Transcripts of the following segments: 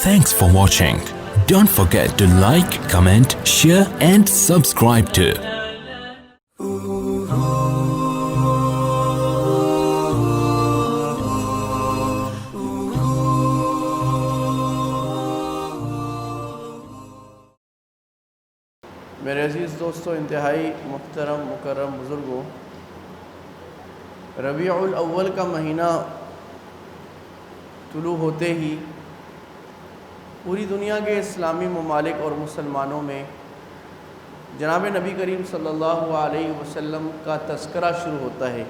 Thanks for watching. Don't forget to like, comment, share and subscribe to میرے عزیز دوستو، انتہائی محترم مکرم بزرگوں، ربیع الاول کا مہینہ طلوع ہوتے ہی پوری دنیا کے اسلامی ممالک اور مسلمانوں میں جناب نبی کریم صلی اللہ علیہ وسلم کا تذکرہ شروع ہوتا ہے۔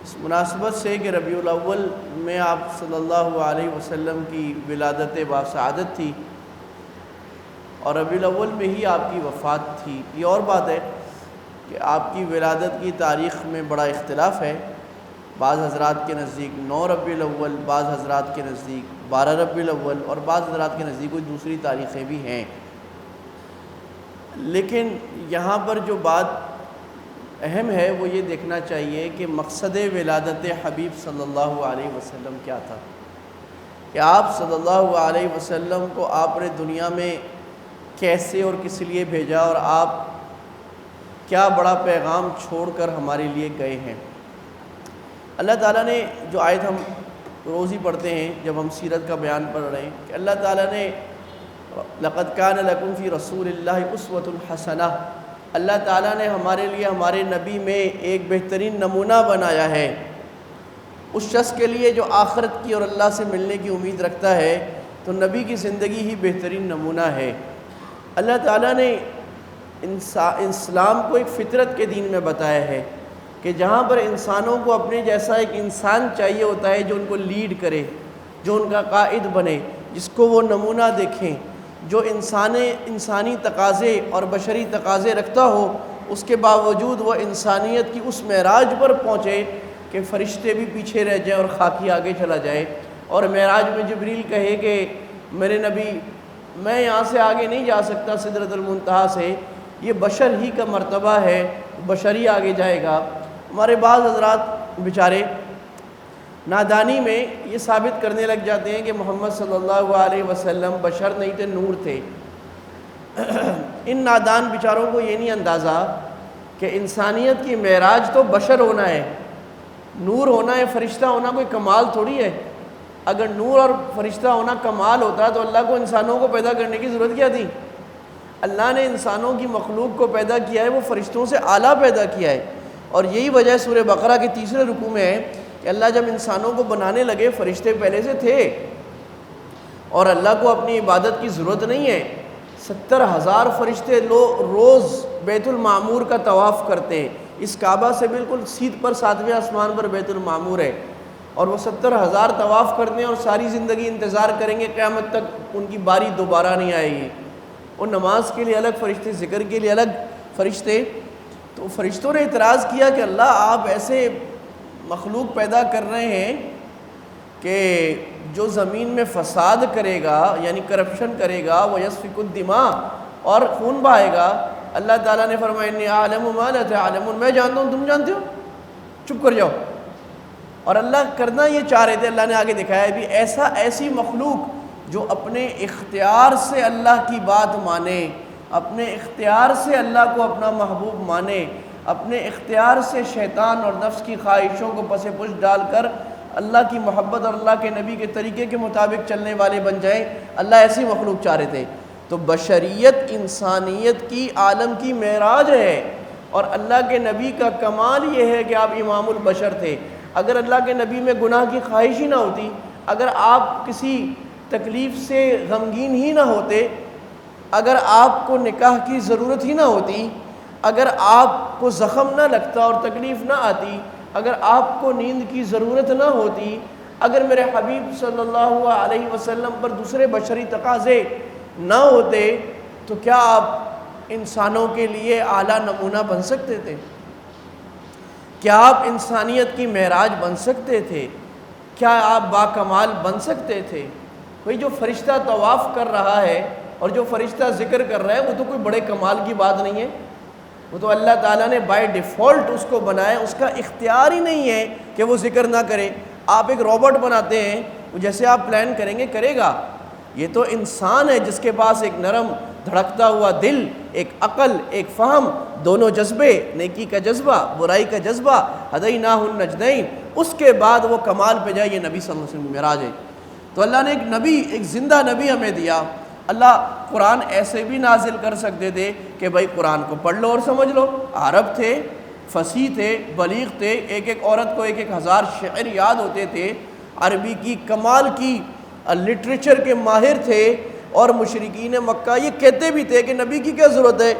اس مناسبت سے کہ ربیع الاول میں آپ صلی اللہ علیہ وسلم کی ولادت باسعادت تھی اور ربیع الاول میں ہی آپ کی وفات تھی۔ یہ اور بات ہے کہ آپ کی ولادت کی تاریخ میں بڑا اختلاف ہے۔ بعض حضرات کے نزدیک 9 ربیع الاول، بعض حضرات کے نزدیک 12 ربیع الاول اور بعض حضرات کے نزدیک کوئی دوسری تاریخیں بھی ہیں۔ لیکن یہاں پر جو بات اہم ہے وہ یہ دیکھنا چاہیے کہ مقصد ولادت حبیب صلی اللہ علیہ وسلم کیا تھا، کہ آپ صلی اللہ علیہ وسلم کو آپ نے دنیا میں کیسے اور کس لیے بھیجا اور آپ کیا بڑا پیغام چھوڑ کر ہمارے لیے گئے ہیں۔ اللہ تعالیٰ نے جو آیت ہم روز ہی پڑھتے ہیں جب ہم سیرت کا بیان پڑھ رہے ہیں کہ اللہ تعالیٰ نے لقد کان لکم فی رسول اللہ اسوۃ حسنہ، اللہ تعالیٰ نے ہمارے لیے ہمارے نبی میں ایک بہترین نمونہ بنایا ہے۔ اس شخص کے لیے جو آخرت کی اور اللہ سے ملنے کی امید رکھتا ہے تو نبی کی زندگی ہی بہترین نمونہ ہے۔ اللہ تعالیٰ نے اسلام کو ایک فطرت کے دین میں بتایا ہے کہ جہاں پر انسانوں کو اپنے جیسا ایک انسان چاہیے ہوتا ہے جو ان کو لیڈ کرے، جو ان کا قائد بنے، جس کو وہ نمونہ دیکھیں، جو انسانی تقاضے اور بشری تقاضے رکھتا ہو، اس کے باوجود وہ انسانیت کی اس معراج پر پہنچے کہ فرشتے بھی پیچھے رہ جائیں اور خاکی آگے چلا جائے، اور معراج میں جبریل کہے کہ میرے نبی میں یہاں سے آگے نہیں جا سکتا سدرۃ المنتہا سے، یہ بشر ہی کا مرتبہ ہے، بشر ہی آگے جائے گا۔ ہمارے بعض حضرات بیچارے نادانی میں یہ ثابت کرنے لگ جاتے ہیں کہ محمد صلی اللہ علیہ وسلم بشر نہیں تھے، نور تھے۔ ان نادان بیچاروں کو یہ نہیں اندازہ کہ انسانیت کی معراج تو بشر ہونا ہے، نور ہونا ہے، فرشتہ ہونا کوئی کمال تھوڑی ہے۔ اگر نور اور فرشتہ ہونا کمال ہوتا تو اللہ کو انسانوں کو پیدا کرنے کی ضرورت کیا تھی؟ اللہ نے انسانوں کی مخلوق کو پیدا کیا ہے، وہ فرشتوں سے اعلیٰ پیدا کیا ہے، اور یہی وجہ سورہ بقرہ کے 3 رکوع میں ہے کہ اللہ جب انسانوں کو بنانے لگے فرشتے پہلے سے تھے اور اللہ کو اپنی عبادت کی ضرورت نہیں ہے۔ 70,000 فرشتے روز بیت المعمور کا طواف کرتے ہیں۔ اس کعبہ سے بالکل سیدھ پر 7ویں آسمان پر بیت المعمور ہے، اور وہ 70,000 طواف کرتے ہیں اور ساری زندگی انتظار کریں گے قیامت تک ان کی باری دوبارہ نہیں آئے گی۔ اور نماز کے لیے الگ فرشتے، ذکر کے لیے الگ فرشتے۔ تو فرشتوں نے اعتراض کیا کہ اللہ آپ ایسے مخلوق پیدا کر رہے ہیں کہ جو زمین میں فساد کرے گا، یعنی کرپشن کرے گا، وہ یسفک الدماء اور خون بہائے گا۔ اللہ تعالیٰ نے فرمایا انی اعلم ما لا تعلمون، میں جانتا ہوں تم جانتے ہو، چپ کر جاؤ۔ اور اللہ کرنا یہ چاہ رہے تھے، اللہ نے آگے دکھایا بھی ایسی مخلوق جو اپنے اختیار سے اللہ کی بات مانے، اپنے اختیار سے اللہ کو اپنا محبوب مانے، اپنے اختیار سے شیطان اور نفس کی خواہشوں کو پس پش ڈال کر اللہ کی محبت اور اللہ کے نبی کے طریقے کے مطابق چلنے والے بن جائیں، اللہ ایسی مخلوق چاہ رہے تھے۔ تو بشریت انسانیت کی عالم کی معراج ہے، اور اللہ کے نبی کا کمال یہ ہے کہ آپ امام البشر تھے۔ اگر اللہ کے نبی میں گناہ کی خواہش ہی نہ ہوتی، اگر آپ کسی تکلیف سے غمگین ہی نہ ہوتے، اگر آپ کو نکاح کی ضرورت ہی نہ ہوتی، اگر آپ کو زخم نہ لگتا اور تکلیف نہ آتی، اگر آپ کو نیند کی ضرورت نہ ہوتی، اگر میرے حبیب صلی اللہ علیہ وسلم پر دوسرے بشری تقاضے نہ ہوتے، تو کیا آپ انسانوں کے لیے اعلیٰ نمونہ بن سکتے تھے؟ کیا آپ انسانیت کی معراج بن سکتے تھے؟ کیا آپ باکمال بن سکتے تھے؟ کوئی جو فرشتہ طواف کر رہا ہے اور جو فرشتہ ذکر کر رہا ہے وہ تو کوئی بڑے کمال کی بات نہیں ہے، وہ تو اللہ تعالیٰ نے بائی ڈیفالٹ اس کو بنایا، اس کا اختیار ہی نہیں ہے کہ وہ ذکر نہ کرے۔ آپ ایک روبوٹ بناتے ہیں وہ جیسے آپ پلان کریں گے کرے گا. یہ تو انسان ہے جس کے پاس ایک نرم دھڑکتا ہوا دل، ایک عقل، ایک فہم، دونوں جذبے، نیکی کا جذبہ، برائی کا جذبہ، ہدیناہ النجدین. اس کے بعد وہ کمال پہ جائے. یہ نبی صلی اللہ علیہ وسلم معراج ہے. تو اللہ نے ایک نبی، ایک زندہ نبی ہمیں دیا. اللہ قرآن ایسے بھی نازل کر سکتے تھے کہ بھائی قرآن کو پڑھ لو اور سمجھ لو. عرب تھے، فصیح تھے، بلیغ تھے، ایک ایک عورت کو 1000 شعر یاد ہوتے تھے، عربی کی کمال کی لٹریچر کے ماہر تھے. اور مشرکین مکہ یہ کہتے بھی تھے کہ نبی کی کیا ضرورت ہے،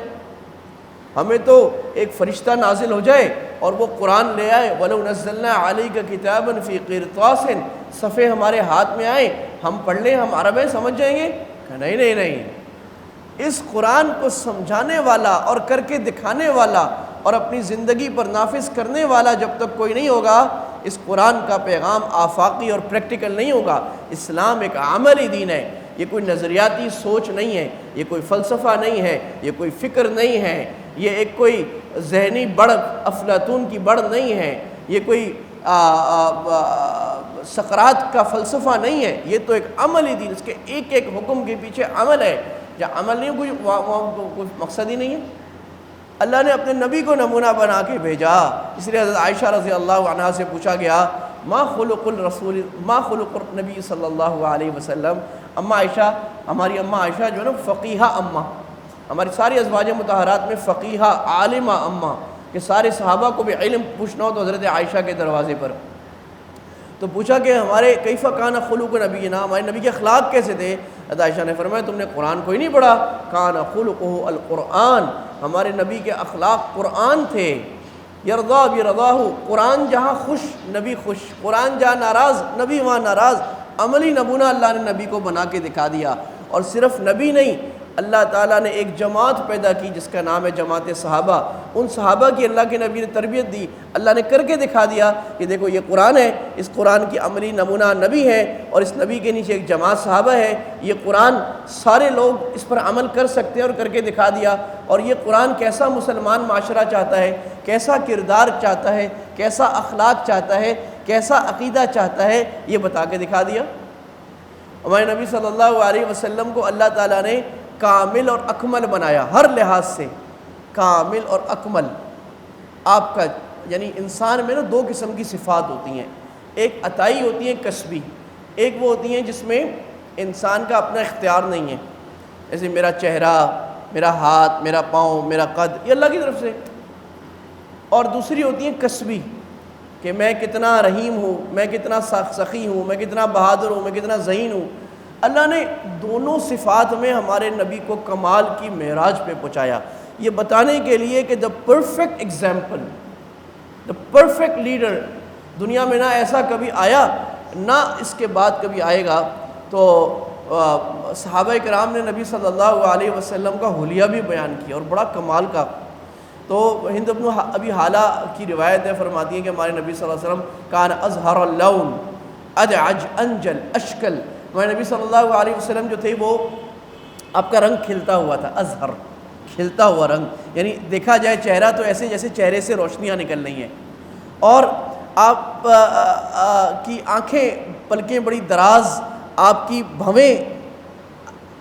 ہمیں تو ایک فرشتہ نازل ہو جائے اور وہ قرآن لے آئے. وَلَوْ نَزَّلْنَا عَلَيْكَ كِتَابًا فِي قِرْطَاسٍ، صفحے ہمارے ہاتھ میں آئیں، ہم پڑھ لیں، ہم عرب ہیں سمجھ جائیں گے. کہ نہیں نہیں نہیں، اس قرآن کو سمجھانے والا اور کر کے دکھانے والا اور اپنی زندگی پر نافذ کرنے والا جب تک کوئی نہیں ہوگا، اس قرآن کا پیغام آفاقی اور پریکٹیکل نہیں ہوگا. اسلام ایک عملی دین ہے. یہ کوئی نظریاتی سوچ نہیں ہے، یہ کوئی فلسفہ نہیں ہے، یہ کوئی فکر نہیں ہے، یہ ایک کوئی ذہنی بڑھ افلاطون کی بڑھ نہیں ہے، یہ کوئی سقراط کا فلسفہ نہیں ہے. یہ تو ایک عملی دین، اس کے ایک ایک حکم کے پیچھے عمل ہے. جہاں عمل نہیں کوئی کوئی مقصد ہی نہیں ہے. اللہ نے اپنے نبی کو نمونہ بنا کے بھیجا. اس لیے حضرت عائشہ رضی اللہ عنہا سے پوچھا گیا ما خلق الرسول، ما خلق النبی صلی اللہ علیہ وسلم. اماں عائشہ، ہماری اماں عائشہ جو ہے نا فقیہہ اماں، ہماری ساری ازواج مطہرات میں فقیہہ عالمہ اماں، کہ سارے صحابہ کو بھی علم پوچھنا ہو تو حضرت عائشہ کے دروازے پر. تو پوچھا کہ ہمارے کیف کان خلق نبینا، ہمارے نبی کے اخلاق کیسے تھے؟ حضرت عائشہ نے فرمایا تم نے قرآن کوئی نہیں پڑھا؟ کان خلقہ القرآن، ہمارے نبی کے اخلاق قرآن تھے. یرضا برضاہ، قرآن جہاں خوش نبی خوش، قرآن جہاں ناراض نبی وہاں ناراض. عملی نمونہ اللہ نے نبی کو بنا کے دکھا دیا. اور صرف نبی نہیں، اللہ تعالیٰ نے ایک جماعت پیدا کی جس کا نام ہے جماعت صحابہ. ان صحابہ کی اللہ کے نبی نے تربیت دی. اللہ نے کر کے دکھا دیا کہ دیکھو یہ قرآن ہے، اس قرآن کی عملی نمونہ نبی ہے، اور اس نبی کے نیچے ایک جماعت صحابہ ہے. یہ قرآن سارے لوگ اس پر عمل کر سکتے ہیں، اور کر کے دکھا دیا. اور یہ قرآن کیسا مسلمان معاشرہ چاہتا ہے، کیسا کردار چاہتا ہے، کیسا اخلاق چاہتا ہے، کیسا عقیدہ چاہتا ہے، یہ بتا کے دکھا دیا. ہمارے نبی صلی اللہ علیہ وسلم کو اللہ تعالیٰ نے کامل اور اکمل بنایا، ہر لحاظ سے کامل اور اکمل. آپ کا یعنی انسان میں نا 2 قسم کی صفات ہوتی ہیں، ایک عطائی ہوتی ہیں کسبی، ایک وہ ہوتی ہیں جس میں انسان کا اپنا اختیار نہیں ہے، جیسے میرا چہرہ، میرا ہاتھ، میرا پاؤں، میرا قد، یہ اللہ کی طرف سے. اور دوسری ہوتی ہیں کسبی، کہ میں کتنا رحیم ہوں، میں کتنا سخی ہوں، میں کتنا بہادر ہوں، میں کتنا ذہین ہوں. اللہ نے دونوں صفات میں ہمارے نبی کو کمال کی معراج پہ پہنچایا، یہ بتانے کے لیے کہ the perfect example, the perfect leader دنیا میں نہ ایسا کبھی آیا نہ اس کے بعد کبھی آئے گا. تو صحابہ کرام نے نبی صلی اللہ علیہ وسلم کا حلیہ بھی بیان کیا اور بڑا کمال کا. تو ہند ابن ابی حالہ کی روایت ہے، فرماتی ہے کہ ہمارے نبی صلی اللہ علیہ وسلم کان ازہر اللون ادعج انجل اشکل. ہمارے نبی صلی اللہ علیہ وسلم جو تھے وہ آپ کا رنگ کھلتا ہوا تھا، ازہر کھلتا ہوا رنگ، یعنی دیکھا جائے چہرہ تو ایسے جیسے چہرے سے روشنیاں نکل رہی ہیں. اور آپ کی آنکھیں پلکیں بڑی دراز، آپ کی بھویں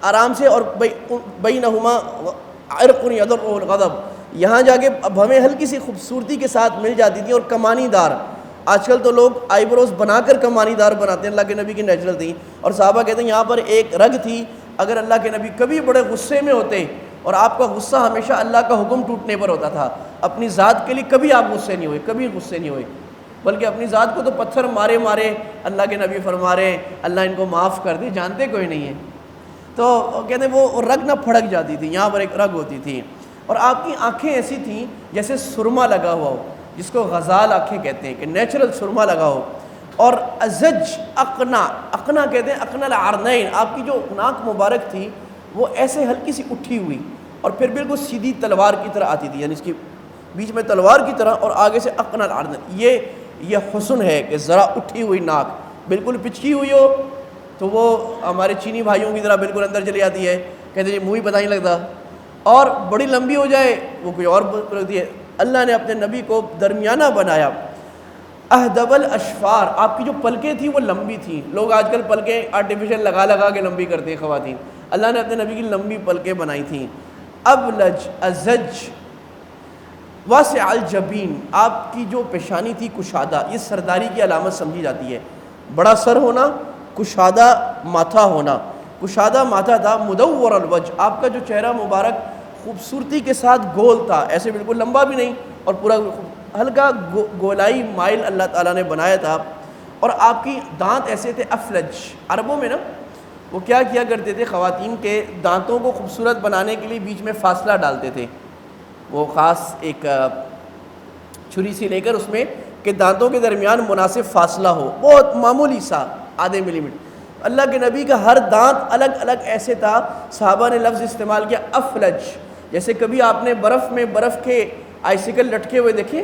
آرام سے، اور بینہما عرق یضر الغضب، یہاں جا کے بھویں ہلکی سی خوبصورتی کے ساتھ مل جاتی تھیں، اور کمانی دار. آج کل تو لوگ آئی بروز بنا کر کمانی دار بناتے ہیں، اللہ کے نبی کی نیچرل تھی. اور صحابہ کہتے ہیں یہاں پر ایک رگ تھی، اگر اللہ کے نبی کبھی بڑے غصے میں ہوتے، اور آپ کا غصہ ہمیشہ اللہ کا حکم ٹوٹنے پر ہوتا تھا، اپنی ذات کے لیے کبھی آپ غصے نہیں ہوئے، کبھی غصے نہیں ہوئے، بلکہ اپنی ذات کو تو پتھر مارے مارے اللہ کے نبی فرما رہے اللہ ان کو معاف کر دے، جانتے کوئی نہیں ہے. تو کہتے ہیں وہ رگ نہ پھڑک جاتی تھی، یہاں پر ایک رگ ہوتی تھی. اور آپ کی آنکھیں ایسی تھیں جیسے سرما لگا ہوا ہو، جس کو غزال آنکھیں کہتے ہیں، کہ نیچرل سرما لگا ہو. اور ازج اقنا، اقنا کہتے ہیں اقنا العرنین، آپ کی جو ناک مبارک تھی وہ ایسے ہلکی سی اٹھی ہوئی، اور پھر بالکل سیدھی تلوار کی طرح آتی تھی، یعنی اس کی بیچ میں تلوار کی طرح، اور آگے سے اقنا العرنین. یہ حسن ہے کہ ذرا اٹھی ہوئی ناک، بالکل پچکی ہوئی ہو تو وہ ہمارے چینی بھائیوں کی طرح بالکل اندر چلی جاتی ہے، کہتے ہیں منہ ہی پتہ نہیں لگتا. اور بڑی لمبی ہو جائے وہ کوئی اور لگتی ہے. اللہ نے اپنے نبی کو درمیانہ بنایا. اہدب الاشفار، آپ کی جو پلکیں تھیں وہ لمبی تھیں. لوگ آج کل پلکیں آرٹیفیشل لگا لگا کے لمبی کرتے ہیں خواتین. اللہ نے اپنے نبی کی لمبی پلکیں بنائی تھیں. ابلج ازج واسع الجبین، آپ کی جو پیشانی تھی کشادہ، یہ سرداری کی علامت سمجھی جاتی ہے. بڑا سر ہونا، کشادہ ماتھا ہونا. کشادہ ماتھا تھا. مدور الوجہ، آپ کا جو چہرہ مبارک خوبصورتی کے ساتھ گول تھا، ایسے بالکل لمبا بھی نہیں اور پورا ہلکا گولائی مائل اللہ تعالیٰ نے بنایا تھا. اور آپ کی دانت ایسے تھے افلج. عربوں میں نا وہ کیا کیا کرتے تھے، خواتین کے دانتوں کو خوبصورت بنانے کے لیے بیچ میں فاصلہ ڈالتے تھے. وہ خاص ایک چھری سی لے کر اس میں کہ دانتوں کے درمیان مناسب فاصلہ ہو، بہت معمولی سا آدھے ملی میٹر. اللہ کے نبی کا ہر دانت الگ الگ ایسے تھا. صحابہ نے لفظ استعمال کیا افلج. جیسے کبھی آپ نے برف کے آئسیکل لٹکے ہوئے دیکھیں،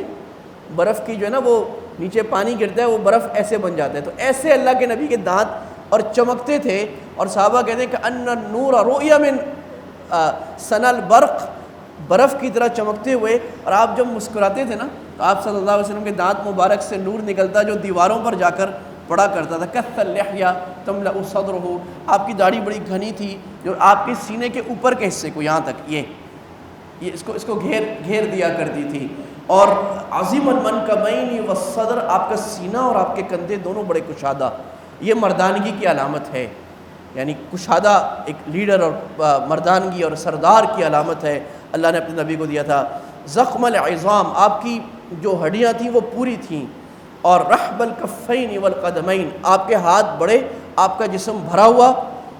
برف کی جو ہے نا وہ نیچے پانی گرتا ہے، وہ برف ایسے بن جاتا ہے. تو ایسے اللہ کے نبی کے دانت اور چمکتے تھے. اور صحابہ کہتے ہیں کہ ان النور رؤیا من سنا البرق، برف کی طرح چمکتے ہوئے. اور آپ جب مسکراتے تھے نا تو آپ صلی اللہ علیہ وسلم کے دانت مبارک سے نور نکلتا جو دیواروں پر جا کر پڑا کرتا تھا. کث اللحیہ تملأ صدرہ، آپ کی داڑھی بڑی گھنی تھی جو آپ کے سینے کے اوپر کے حصے کو یہاں تک یہ اس کو گھیر دیا کرتی تھی. اور عظیم المنکبین والصدر، آپ کا سینہ اور آپ کے کندھے دونوں بڑے کشادہ. یہ مردانگی کی علامت ہے، یعنی کشادہ ایک لیڈر اور مردانگی اور سردار کی علامت ہے. اللہ نے اپنے نبی کو دیا تھا. زخم العظام، آپ کی جو ہڈیاں تھیں وہ پوری تھیں. اور رحب الکفین والقدمین، آپ کے ہاتھ بڑے، آپ کا جسم بھرا ہوا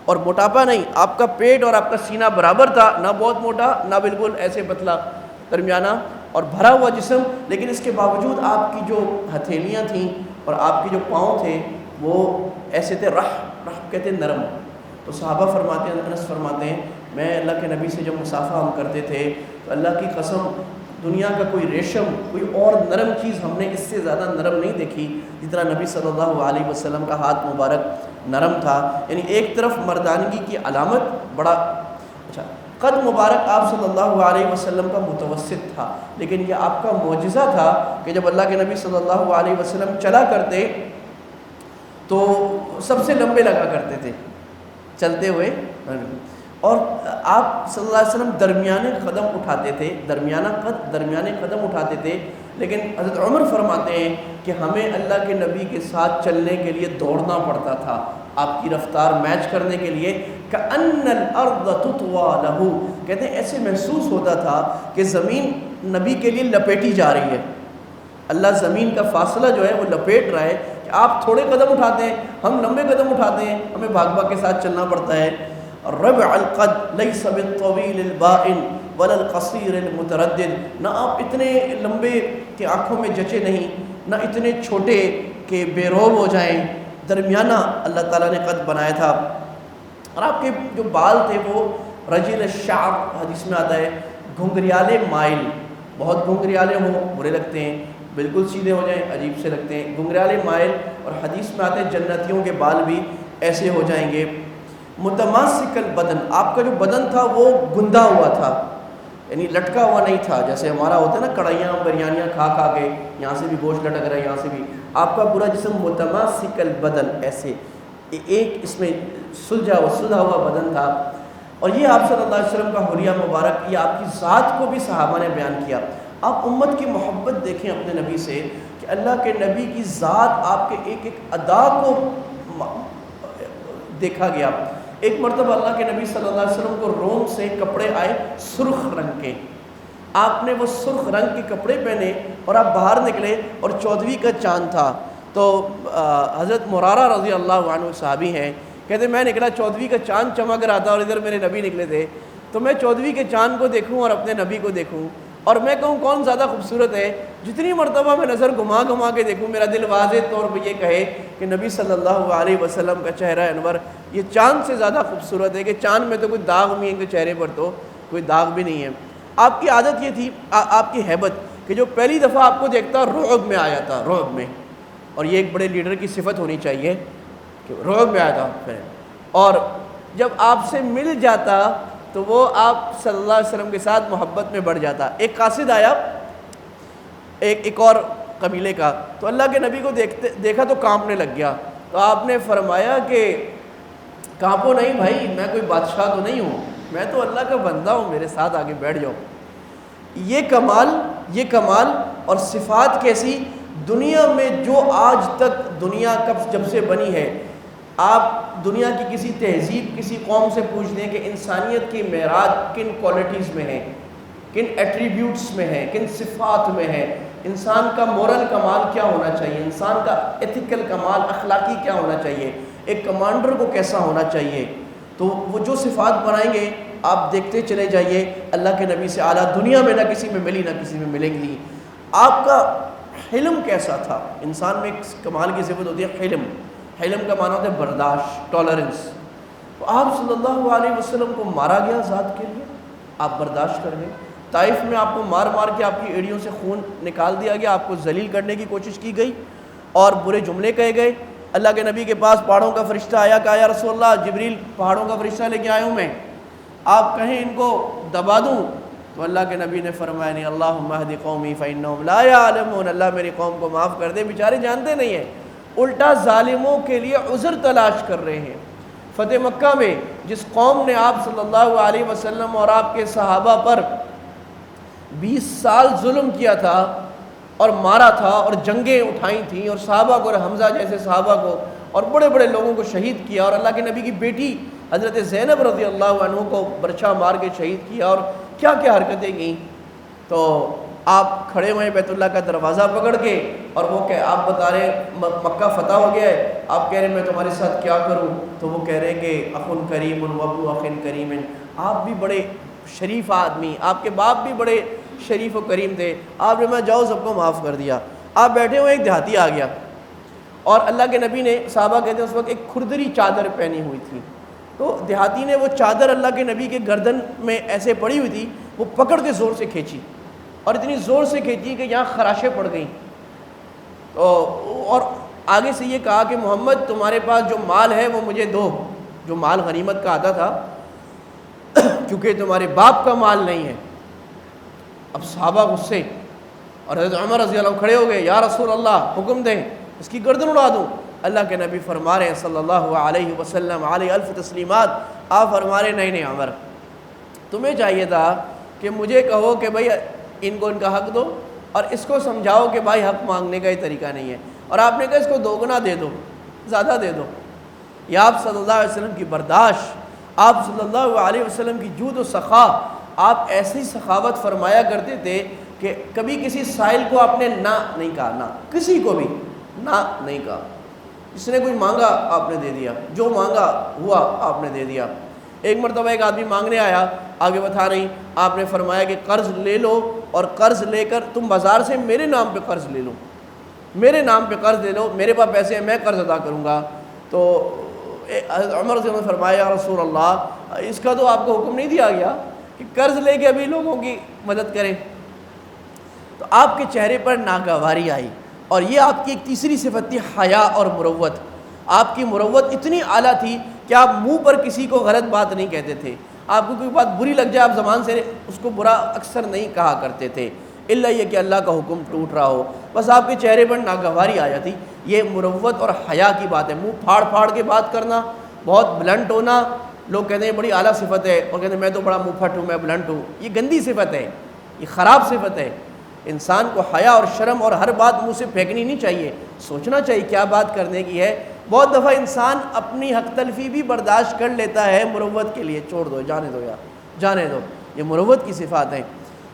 اور موٹاپا نہیں. آپ کا پیٹ اور آپ کا سینہ برابر تھا، نہ بہت موٹا نہ بالکل ایسے پتلا، درمیانہ اور بھرا ہوا جسم. لیکن اس کے باوجود آپ کی جو ہتھیلیاں تھیں اور آپ کے جو پاؤں تھے وہ ایسے تھے. رحب کہتے ہیں نرم. تو صحابہ فرماتے ہیں، انس فرماتے ہیں، میں اللہ کے نبی سے جب مصافحہ ہم کرتے تھے تو اللہ کی قسم دنیا کا کوئی ریشم، کوئی اور نرم چیز ہم نے اس سے زیادہ نرم نہیں دیکھی جتنا نبی صلی اللہ علیہ وسلم کا ہاتھ مبارک نرم تھا. یعنی ایک طرف مردانگی کی علامت بڑا اچھا. قد مبارک آپ صلی اللہ علیہ وسلم کا متوسط تھا، لیکن یہ آپ کا معجزہ تھا کہ جب اللہ کے نبی صلی اللہ علیہ وسلم چلا کرتے تو سب سے لمبے لگا کرتے تھے چلتے ہوئے. اور آپ صلی اللہ علیہ وسلم درمیانے قدم اٹھاتے تھے، درمیانے قدم اٹھاتے تھے. لیکن حضرت عمر فرماتے ہیں کہ ہمیں اللہ کے نبی کے ساتھ چلنے کے لیے دوڑنا پڑتا تھا، آپ کی رفتار میچ کرنے کے لیے. کأن الارض تطوى له، کہتے ہیں ایسے محسوس ہوتا تھا کہ زمین نبی کے لیے لپیٹی جا رہی ہے. اللہ زمین کا فاصلہ جو ہے وہ لپیٹ رہا ہے کہ آپ تھوڑے قدم اٹھاتے ہیں، ہم لمبے قدم اٹھاتے ہیں، ہمیں بھاگ بھاگ کے ساتھ چلنا پڑتا ہے. ربع القد ليس بالطويل البائن ولا القصير المتردد، نہ آپ اتنے لمبے کہ آنکھوں میں جچے نہیں، نہ اتنے چھوٹے کہ بے روب ہو جائیں. درمیانہ اللہ تعالیٰ نے قد بنایا تھا. اور آپ کے جو بال تھے وہ رجل الشعر، حدیث میں آتا ہے گھنگریالے مائل. بہت گھنگریالے ہوں برے لگتے ہیں، بالکل سیدھے ہو جائیں عجیب سے لگتے ہیں. گھنگریالے مائل. اور حدیث میں آتے ہیں جنتیوں کے بال بھی ایسے ہو جائیں گے. متماسک البدن، آپ کا جو بدن تھا وہ گندا ہوا تھا، یعنی لٹکا ہوا نہیں تھا جیسے ہمارا ہوتا ہے نا کڑھائیاں بریانیاں کھا کھا کے یہاں سے بھی گوشت لٹک رہا ہے، یہاں سے بھی. آپ کا پورا جسم متماسک البدن، ایسے ایک اس میں سلجھا ہوا بدن تھا. اور یہ آپ صلی اللہ علیہ وسلم کا حلیہ مبارک، یہ آپ کی ذات کو بھی صحابہ نے بیان کیا. آپ امت کی محبت دیکھیں اپنے نبی سے کہ اللہ کے نبی کی ذات آپ کے ایک ایک ادا کو دیکھا گیا. ایک مرتبہ اللہ کے نبی صلی اللہ علیہ وسلم کو روم سے کپڑے آئے سرخ رنگ کے. آپ نے وہ سرخ رنگ کے کپڑے پہنے اور آپ باہر نکلے اور 14ویں کا چاند تھا. تو حضرت مرارہ رضی اللہ عنہ صحابی ہیں، کہتے میں نکلا 14ویں کا چاند چمک رہا تھا اور ادھر میرے نبی نکلے تھے. تو میں 14ویں کے چاند کو دیکھوں اور اپنے نبی کو دیکھوں اور میں کہوں کون زیادہ خوبصورت ہے. جتنی مرتبہ میں نظر گھما کے دیکھوں میرا دل واضح طور پہ یہ کہے کہ نبی صلی اللہ علیہ وسلم کا چہرہ انور یہ چاند سے زیادہ خوبصورت ہے، کہ چاند میں تو کوئی داغ نہیں ہے، کہ چہرے پر تو کوئی داغ بھی نہیں ہے. آپ کی عادت یہ تھی، آپ کی ہیبت، کہ جو پہلی دفعہ آپ کو دیکھتا رعب میں آیا تھا، رعب میں. اور یہ ایک بڑے لیڈر کی صفت ہونی چاہیے کہ رعب میں آیا تھا پھر. اور جب آپ سے مل جاتا تو وہ آپ صلی اللہ علیہ وسلم کے ساتھ محبت میں بڑھ جاتا. ایک قاصد آیا، ایک اور قبیلے کا، تو اللہ کے نبی کو دیکھا تو کانپنے لگ گیا. تو آپ نے فرمایا کہ کانپو نہیں بھائی، میں کوئی بادشاہ تو نہیں ہوں، میں تو اللہ کا بندہ ہوں، میرے ساتھ آگے بیٹھ جاؤ. یہ کمال اور صفات کیسی دنیا میں جو آج تک دنیا جب سے بنی ہے. آپ دنیا کی کسی تہذیب کسی قوم سے پوچھ لیں کہ انسانیت کی معراج کن کوالٹیز میں ہے، کن ایٹریبیوٹس میں ہے، کن صفات میں ہے، انسان کا مورل کمال کیا ہونا چاہیے، انسان کا ایتھیکل کمال اخلاقی کیا ہونا چاہیے، ایک کمانڈر کو کیسا ہونا چاہیے. تو وہ جو صفات بنائیں گے آپ دیکھتے چلے جائیے اللہ کے نبی سے اعلیٰ دنیا میں نہ کسی میں ملی نہ کسی میں ملیں گی. آپ کا حلم کیسا تھا؟ انسان میں ایک کمال کی صفت ہوتی ہے حلم. حلم کا معنی ہوتا ہے برداشت، ٹالرنس. تو آپ صلی اللہ علیہ وسلم کو مارا گیا ذات کے لیے، آپ برداشت کر گئے. طائف میں آپ کو مار مار کے آپ کی ایڑیوں سے خون نکال دیا گیا، آپ کو ذلیل کرنے کی کوشش کی گئی اور برے جملے کہے گئے. اللہ کے نبی کے پاس پہاڑوں کا فرشتہ آیا، کہا یا رسول اللہ جبریل پہاڑوں کا فرشتہ لے کے آیا ہوں میں، آپ کہیں ان کو دبا دوں؟ تو اللہ کے نبی نے فرمایا نہیں، اللہم اہد قومی فإنہم لا یعلمون، اللہ میری قوم کو معاف کر دے، بیچارے جانتے نہیں ہیں. الٹا ظالموں کے لیے عذر تلاش کر رہے ہیں. فتح مکہ میں جس قوم نے آپ صلی اللہ علیہ وسلم اور آپ کے صحابہ پر 20 سال ظلم کیا تھا اور مارا تھا اور جنگیں اٹھائی تھیں اور صحابہ کو اور حمزہ جیسے صحابہ کو اور بڑے بڑے لوگوں کو شہید کیا اور اللہ کے نبی کی بیٹی حضرت زینب رضی اللہ عنہ کو برچھا مار کے شہید کیا اور کیا کیا حرکتیں کیں. تو آپ کھڑے ہوئے بیت اللہ کا دروازہ پکڑ کے اور وہ کہ آپ بتا رہے ہیں مکہ فتح ہو گیا ہے، آپ کہہ رہے ہیں میں تمہارے ساتھ کیا کروں؟ تو وہ کہہ رہے ہیں کہ اخن کریم وابو اخن کریم، آپ بھی بڑے شریف آدمی، آپ کے باپ بھی بڑے شریف و کریم تھے، آپ نے میں جاؤ سب کو معاف کر دیا. آپ بیٹھے ہوئے ایک دیہاتی آ گیا اور اللہ کے نبی نے صحابہ کہتے ہیں اس وقت ایک کھردری چادر پہنی ہوئی تھی. تو دیہاتی نے وہ چادر اللہ کے نبی کے گردن میں ایسے پڑی ہوئی تھی، وہ پکڑ کے زور سے کھینچی اور اتنی زور سے کھینچی کہ یہاں خراشیں پڑ گئیں. اور آگے سے یہ کہا کہ محمد تمہارے پاس جو مال ہے وہ مجھے دو، جو مال غنیمت کا آتا تھا، کیونکہ تمہارے باپ کا مال نہیں ہے. اب صحابہ غصے اور حضرت عمر رضی اللہ عنہ کھڑے ہو گئے، یا رسول اللہ حکم دیں اس کی گردن اڑا دوں. اللہ کے نبی فرما رہے ہیں صلی اللہ علیہ وسلم علیہ الف تسلیمات، آپ فرما رہے نہیں عمر، تمہیں چاہیے تھا کہ مجھے کہو کہ بھائی ان کو ان کا حق دو اور اس کو سمجھاؤ کہ بھائی حق مانگنے کا یہ طریقہ نہیں ہے، اور آپ نے کہا اس کو دوگنا دے دو، زیادہ دے دو. یا آپ صلی اللہ علیہ وسلم کی برداشت، آپ صلی اللہ علیہ وسلم کی جود و سخا، آپ ایسی سخاوت فرمایا کرتے تھے کہ کبھی کسی سائل کو آپ نے نہ نہیں کہا، نہ کسی کو بھی نہ نہیں کہا. جس نے کوئی مانگا آپ نے دے دیا، جو مانگا ہوا آپ نے دے دیا. ایک مرتبہ ایک آدمی مانگنے آیا، آگے بتا رہی، آپ نے فرمایا کہ قرض لے لو اور قرض لے کر تم بازار سے میرے نام پہ قرض لے لو، میرے نام پہ قرض لے لو، میرے پاس پیسے ہیں میں قرض ادا کروں گا. تو عمر رضی اللہ عنہ نے فرمایا یا رسول اللہ اس کا تو آپ کو حکم نہیں دیا گیا کہ قرض لے کے ابھی لوگوں کی مدد کریں. تو آپ کے چہرے پر ناگواری آئی اور یہ آپ کی ایک تیسری صفت تھی حیا اور مروت. آپ کی مروت اتنی اعلیٰ تھی کہ آپ منہ پر کسی کو غلط بات نہیں کہتے تھے، آپ کو کوئی بات بری لگ جائے آپ زبان سے اس کو برا اکثر نہیں کہا کرتے تھے، الا یہ کہ اللہ کا حکم ٹوٹ رہا ہو، بس آپ کے چہرے پر ناگواری آ جاتی. یہ مروت اور حیا کی بات ہے. منہ پھاڑ پھاڑ کے بات کرنا، بہت بلنٹ ہونا، لوگ کہتے ہیں بڑی اعلیٰ صفت ہے اور کہتے ہیں میں تو بڑا منہ پھٹ ہوں، میں بلنٹ ہوں. یہ گندی صفت ہے، یہ خراب صفت ہے. انسان کو حیا اور شرم اور ہر بات منہ سے پھینکنی نہیں چاہیے، سوچنا چاہیے کیا بات کرنے کی ہے. بہت دفعہ انسان اپنی حق تلفی بھی برداشت کر لیتا ہے مروت کے لیے، چھوڑ دو، جانے دو، یار جانے دو، یہ مروت کی صفات ہیں.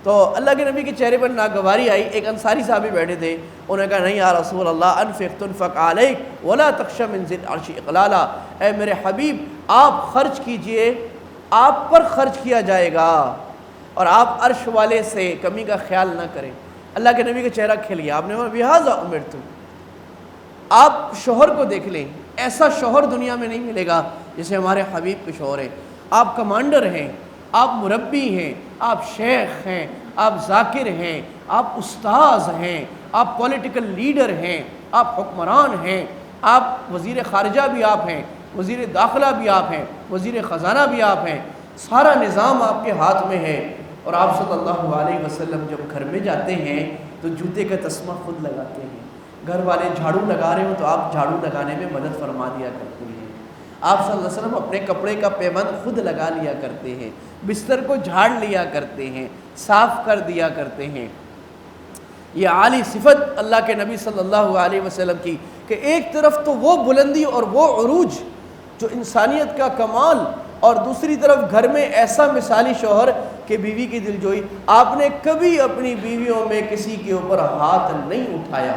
تو اللہ کے نبی کے چہرے پر ناگواری آئی. ایک انصاری صحابی بیٹھے تھے، انہوں نے کہا نہیں یا رسول اللہ انفق تنفق علیک ولا تخش من ذی العرش اقلالا، اے میرے حبیب آپ خرچ کیجئے، آپ پر خرچ کیا جائے گا اور آپ عرش والے سے کمی کا خیال نہ کریں. اللہ کے نبی کا چہرہ کھل گیا، آپ نے فرمایا بہذا امرت. آپ شوہر کو دیکھ لیں، ایسا شوہر دنیا میں نہیں ملے گا جیسے ہمارے حبیب کے شوہر ہیں. آپ کمانڈر ہیں، آپ مربی ہیں، آپ شیخ ہیں، آپ ذاکر ہیں، آپ استاذ ہیں، آپ پولیٹیکل لیڈر ہیں، آپ حکمران ہیں، آپ وزیر خارجہ بھی آپ ہیں، وزیر داخلہ بھی آپ ہیں، وزیر خزانہ بھی آپ ہیں، سارا نظام آپ کے ہاتھ میں ہے. اور آپ صلی اللہ علیہ وسلم جب گھر میں جاتے ہیں تو جوتے کا تسمہ خود لگاتے ہیں. گھر والے جھاڑو لگا رہے ہوں تو آپ جھاڑو لگانے میں مدد فرما دیا کرتے ہیں. آپ صلی اللہ علیہ وسلم اپنے کپڑے کا پیبند خود لگا لیا کرتے ہیں, بستر کو جھاڑ لیا کرتے ہیں, صاف کر دیا کرتے ہیں. یہ عالی صفت اللہ کے نبی صلی اللہ علیہ وسلم کی کہ ایک طرف تو وہ بلندی اور وہ عروج جو انسانیت کا کمال, اور دوسری طرف گھر میں ایسا مثالی شوہر کہ بیوی کی دلجوئی. آپ نے کبھی اپنی بیویوں میں کسی کے اوپر ہاتھ نہیں اٹھایا,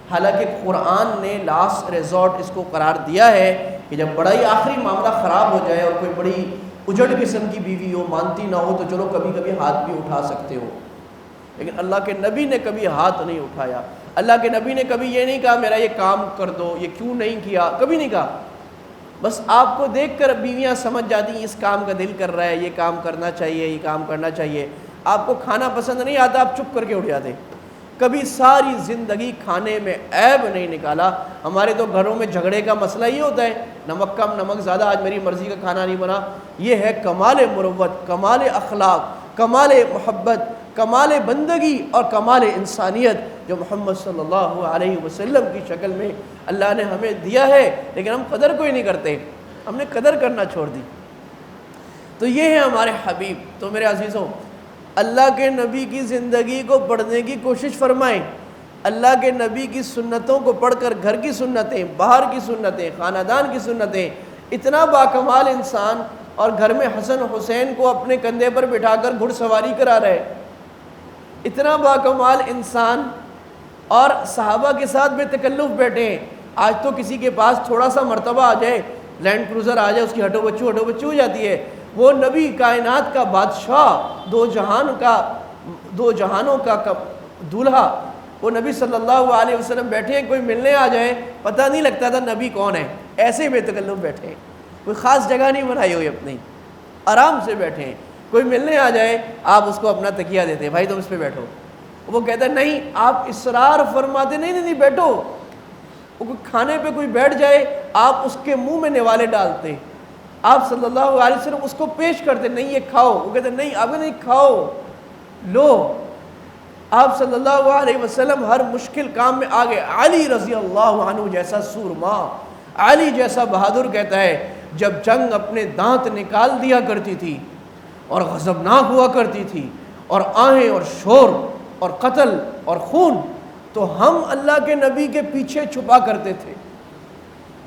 حالانکہ قرآن نے لاسٹ ریزورٹ اس کو قرار دیا ہے کہ جب بڑا ہی آخری معاملہ خراب ہو جائے اور کوئی بڑی اجڑ قسم کی بیوی ہو, مانتی نہ ہو, تو چلو کبھی کبھی ہاتھ بھی اٹھا سکتے ہو. لیکن اللہ کے نبی نے کبھی ہاتھ نہیں اٹھایا. اللہ کے نبی نے کبھی یہ نہیں کہا میرا یہ کام کر دو, یہ کیوں نہیں کیا, کبھی نہیں کہا. بس آپ کو دیکھ کر بیویاں سمجھ جاتی ہیں اس کام کا دل کر رہا ہے, یہ کام کرنا چاہیے, یہ کام کرنا چاہیے. آپ کو کھانا پسند نہیں آتا, آپ چپ کر کے اٹھ جاتے. کبھی ساری زندگی کھانے میں عیب نہیں نکالا. ہمارے تو گھروں میں جھگڑے کا مسئلہ یہ ہوتا ہے, نمک کم نمک زیادہ, آج میری مرضی کا کھانا نہیں بنا. یہ ہے کمال مروت, کمال اخلاق, کمال محبت, کمال بندگی اور کمال انسانیت جو محمد صلی اللہ علیہ وسلم کی شکل میں اللہ نے ہمیں دیا ہے. لیکن ہم قدر کوئی نہیں کرتے, ہم نے قدر کرنا چھوڑ دی. تو یہ ہے ہمارے حبیب. تو میرے عزیزوں, اللہ کے نبی کی زندگی کو پڑھنے کی کوشش فرمائیں. اللہ کے نبی کی سنتوں کو پڑھ کر گھر کی سنتیں, باہر کی سنتیں, خاندان کی سنتیں. اتنا باکمال انسان اور گھر میں حسن حسین کو اپنے کندھے پر بٹھا کر گھڑ سواری کرا رہے. اتنا باکمال انسان اور صحابہ کے ساتھ بے تکلف بیٹھے ہیں. آج تو کسی کے پاس تھوڑا سا مرتبہ آ جائے, لینڈ کروزر آ جائے, اس کی ہٹو بچو ہو جاتی ہے. وہ نبی کائنات کا بادشاہ, دو جہانوں کا دولہا, وہ نبی صلی اللہ علیہ وسلم بیٹھے ہیں. کوئی ملنے آ جائے پتہ نہیں لگتا تھا نبی کون ہے, ایسے بے تکلف بیٹھے ہیں. کوئی خاص جگہ نہیں بنائی ہوئی اپنی, آرام سے بیٹھے ہیں. کوئی ملنے آ جائے آپ اس کو اپنا تکیہ دیتے ہیں, بھائی تم اس پہ بیٹھو. وہ کہتا ہے نہیں, آپ اصرار فرماتے نہیں بیٹھو. وہ کھانے پہ کوئی بیٹھ جائے آپ اس کے منہ میں نوالے ڈالتے, آپ صلی اللہ علیہ وسلم اس کو پیش کرتے, نہیں یہ کھاؤ. وہ کہتے نہیں, آپ نہیں کھاؤ, لو. آپ صلی اللہ علیہ وسلم ہر مشکل کام میں آگے. علی رضی اللہ عنہ جیسا سورما, علی جیسا بہادر کہتا ہے جب جنگ اپنے دانت نکال دیا کرتی تھی اور غضبناک ہوا کرتی تھی اور آہیں اور شور اور قتل اور خون, تو ہم اللہ کے نبی کے پیچھے چھپا کرتے تھے.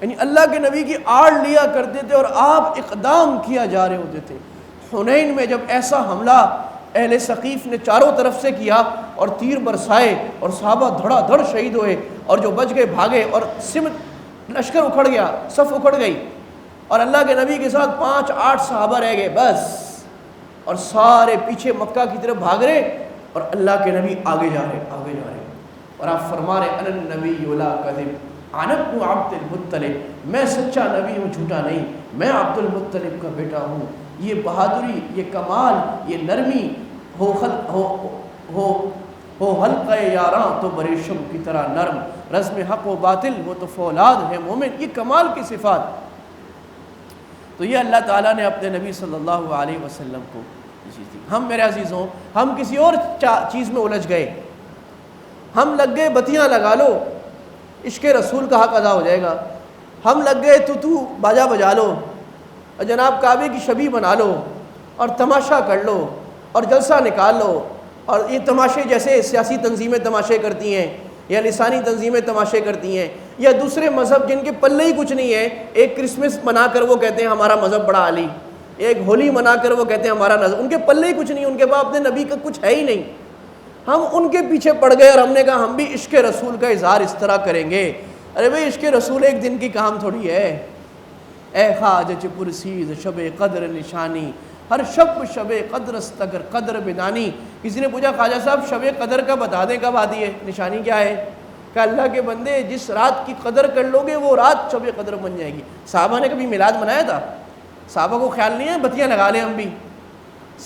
یعنی اللہ کے نبی کی آڑ لیا کرتے تھے اور آپ اقدام کیا جا رہے ہوتے تھے. حنین میں جب ایسا حملہ اہل ثقیف نے چاروں طرف سے کیا اور تیر برسائے اور صحابہ دھڑا دھڑ شہید ہوئے, اور جو بچ گئے بھاگے اور سمت لشکر اکھڑ گیا, صف اکھڑ گئی, اور اللہ کے نبی کے ساتھ 5-8 صحابہ رہ گئے بس, اور سارے پیچھے مکہ کی طرف بھاگ رہے اور اللہ کے نبی آگے جا رہے. اور آپ فرما رہے انا النبی لا کذب انا ابن عبد المطلب, میں سچا نبی ہوں, جھوٹا نہیں, میں عبد المطلب کا بیٹا ہوں. یہ بہادری, یہ کمال, یہ نرمی, ہو حلقہ یاراں تو بریشم کی طرح نرم, رزم حق و باطل وہ تو فولاد ہے مومن. یہ کمال کی صفات. تو یہ اللہ تعالیٰ نے اپنے نبی صلی اللہ علیہ وسلم کو دی. ہم میرے عزیزوں, ہم کسی اور چیز میں الجھ گئے. ہم لگ گئے بتیاں لگا لو, عشق رسول کا حق ادا ہو جائے گا. ہم لگ گئے تو باجا بجا لو, اور جناب کعبے کی شبیہ بنا لو, اور تماشا کر لو, اور جلسہ نکال لو. اور یہ تماشے جیسے سیاسی تنظیمیں تماشے کرتی ہیں, یا لسانی تنظیمیں تماشے کرتی ہیں, یا دوسرے مذہب جن کے پلے ہی کچھ نہیں ہے, ایک کرسمس منا کر وہ کہتے ہیں ہمارا مذہب بڑا عالی, ایک ہولی منا کر وہ کہتے ہیں ہمارا نظر. ان کے پلے ہی کچھ نہیں, ان کے پاس اپنے نبی کا کچھ ہے ہی نہیں. ہم ان کے پیچھے پڑ گئے اور ہم نے کہا ہم بھی عشق رسول کا اظہار اس طرح کریں گے. ارے بھئی عشق رسول ایک دن کی کام تھوڑی ہے. اے خواجہ پرسیز شب قدر نشانی, ہر شب قدر است اگر قدر بدانی. کسی نے پوچھا خواجہ صاحب شب قدر کا بتا دیں کب آتی ہے, نشانی کیا ہے؟ کہ اللہ کے بندے جس رات کی قدر کر لو گے وہ رات شب قدر بن جائے گی. صحابہ نے کبھی میلاد منایا تھا؟ صحابہ کو خیال نہیں ہے بتیاں لگا لیں ہم بھی؟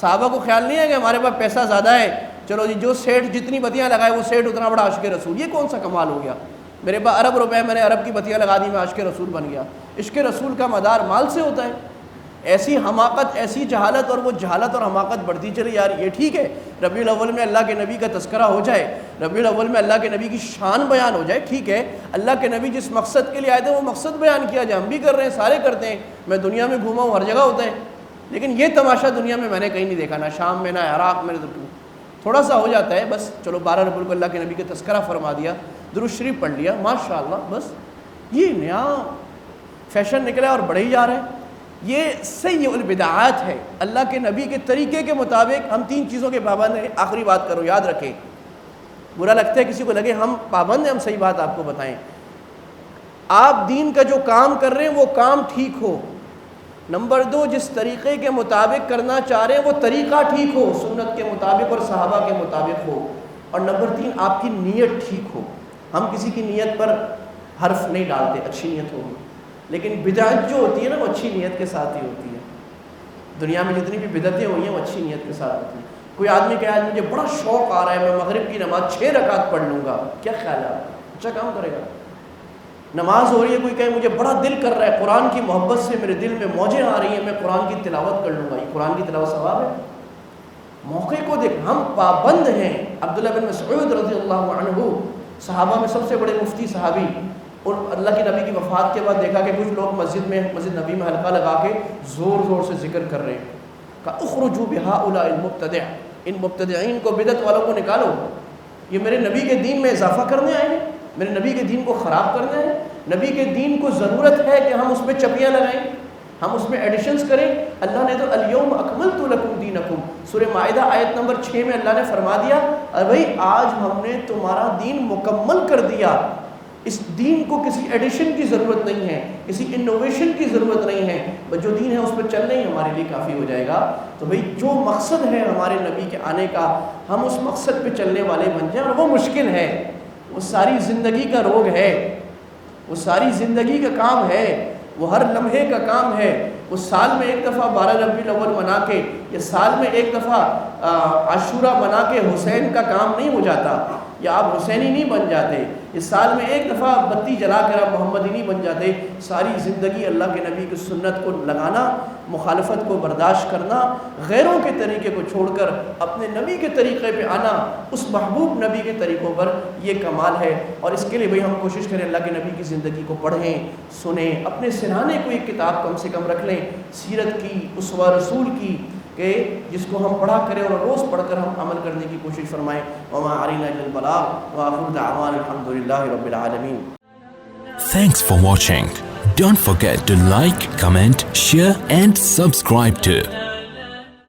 صحابہ کو خیال نہیں ہے کہ ہمارے پاس پیسہ زیادہ ہے, چلو جی جو سیٹھ جتنی بتیاں لگائے وہ سیٹھ اتنا بڑا عاشق رسول. یہ کون سا کمال ہو گیا؟ میرے پاس ارب روپے, میں نے عرب کی بتیاں لگا دی, میں عاشق رسول بن گیا. عشق رسول کا مدار مال سے ہوتا ہے. ایسی حماقت، ایسی جہالت، اور وہ جہالت اور حماقت بڑھتی چلی یار یہ ٹھیک ہے ربیع الاول میں اللہ کے نبی کا تذکرہ ہو جائے، ربیع الاول میں اللہ کے نبی کی شان بیان ہو جائے، ٹھیک ہے، اللہ کے نبی جس مقصد کے لیے آئے تھے وہ مقصد بیان کیا جائے، ہم بھی کر رہے ہیں، سارے کرتے ہیں، میں دنیا میں گھوما ہوں ہر جگہ ہوتا ہے، لیکن یہ تماشا دنیا میں نے کہیں نہیں دیکھا، نہ شام میں نہ عراق میں، تھوڑا سا ہو جاتا ہے بس، چلو 12 ربیع کو اللہ کے نبی کا تذکرہ فرما دیا، درود شریف پڑھ لیا، ماشاءاللہ، بس یہ نیا فیشن نکلا اور بڑھے ہی جا رہا ہے۔ یہ سیئ البدعات ہے۔ اللہ کے نبی کے طریقے کے مطابق ہم 3 چیزوں کے پابند ہیں۔ آخری بات کرو، یاد رکھیں، برا لگتا ہے کسی کو لگے ہم پابند ہیں، ہم صحیح بات آپ کو بتائیں، آپ دین کا جو کام کر رہے ہیں وہ کام ٹھیک ہو، نمبر 2 جس طریقے کے مطابق کرنا چاہ رہے ہیں وہ طریقہ ٹھیک ہو، سنت کے مطابق اور صحابہ کے مطابق ہو، اور نمبر 3 آپ کی نیت ٹھیک ہو۔ ہم کسی کی نیت پر حرف نہیں ڈالتے، اچھی نیت ہوگی، لیکن بدعت جو ہوتی ہے نا وہ اچھی نیت کے ساتھ ہی ہوتی ہے۔ دنیا میں جتنی بھی بدعتیں ہوئی ہیں وہ اچھی نیت کے ساتھ ہوتی ہیں۔ کوئی آدمی کہے آج مجھے بڑا شوق آ رہا ہے، میں مغرب کی نماز 6 رکعت پڑھ لوں گا، کیا خیال ہے؟ اچھا کام کرے گا۔ نماز ہو رہی ہے، کوئی کہے مجھے بڑا دل کر رہا ہے، قرآن کی محبت سے میرے دل میں موجیں آ رہی ہیں، میں قرآن کی تلاوت کر لوں گا، یہ قرآن کی تلاوت ثواب ہے؟ موقع کو دیکھ، ہم پابند ہیں۔ عبداللہ بن مسعود رضی اللہ عنہ صحابہ میں سب سے بڑے مفتی صحابی، اور اللہ کے نبی کی وفات کے بعد دیکھا کہ کچھ لوگ مسجد نبی میں حلقہ لگا کے زور زور سے ذکر کر رہے ہیں، کہا اخرجوا بہؤلاء المبتدع، ان مبتدعین کو، بدعت والوں کو نکالو، یہ میرے نبی کے دین میں اضافہ کرنے آئے ہیں، میرے نبی کے دین کو خراب کرنے آئے ہیں۔ نبی کے دین کو ضرورت ہے کہ ہم اس میں چپیاں لگائیں، ہم اس میں ایڈیشنز کریں۔ اللہ نے تو الیوم اکملت لکم دینکم، سورہ مائدہ آیت نمبر 6 میں اللہ نے فرما دیا بھائی آج ہم نے تمہارا دین مکمل کر دیا۔ اس دین کو کسی ایڈیشن کی ضرورت نہیں ہے، کسی انوویشن کی ضرورت نہیں ہے، بس جو دین ہے اس پہ چلنا ہی ہمارے لیے کافی ہو جائے گا۔ تو بھئی جو مقصد ہے ہمارے نبی کے آنے کا، ہم اس مقصد پہ چلنے والے بن جائیں، اور وہ مشکل ہے، وہ ساری زندگی کا روگ ہے، وہ ساری زندگی کا کام ہے، وہ ہر لمحے کا کام ہے۔ وہ سال میں ایک دفعہ 12 ربیع الاول منا کے، یا سال میں ایک دفعہ عاشورہ منا کے حسین کا کام نہیں ہو جاتا، یا آپ حسینی نہیں بن جاتے، یہ سال میں ایک دفعہ بتی جلا کر آپ محمدی نہیں بن جاتے۔ ساری زندگی اللہ کے نبی کی سنت کو لگانا، مخالفت کو برداشت کرنا، غیروں کے طریقے کو چھوڑ کر اپنے نبی کے طریقے پہ آنا، اس محبوب نبی کے طریقوں پر، یہ کمال ہے۔ اور اس کے لیے بھئی ہم کوشش کریں اللہ کے نبی کی زندگی کو پڑھیں، سنیں، اپنے سرانے کو ایک کتاب کم سے کم رکھ لیں سیرت کی، اسوہ رسول کی، کہ جس کو ہم پڑھا کریں اور روز پڑھ کر ہم عمل کرنے کی کوشش فرمائیں۔ وما علینا الا البلاغ وآخر دعوانا الحمدللہ رب العالمین۔ Thanks for watching. Don't forget to like, comment, share and subscribe to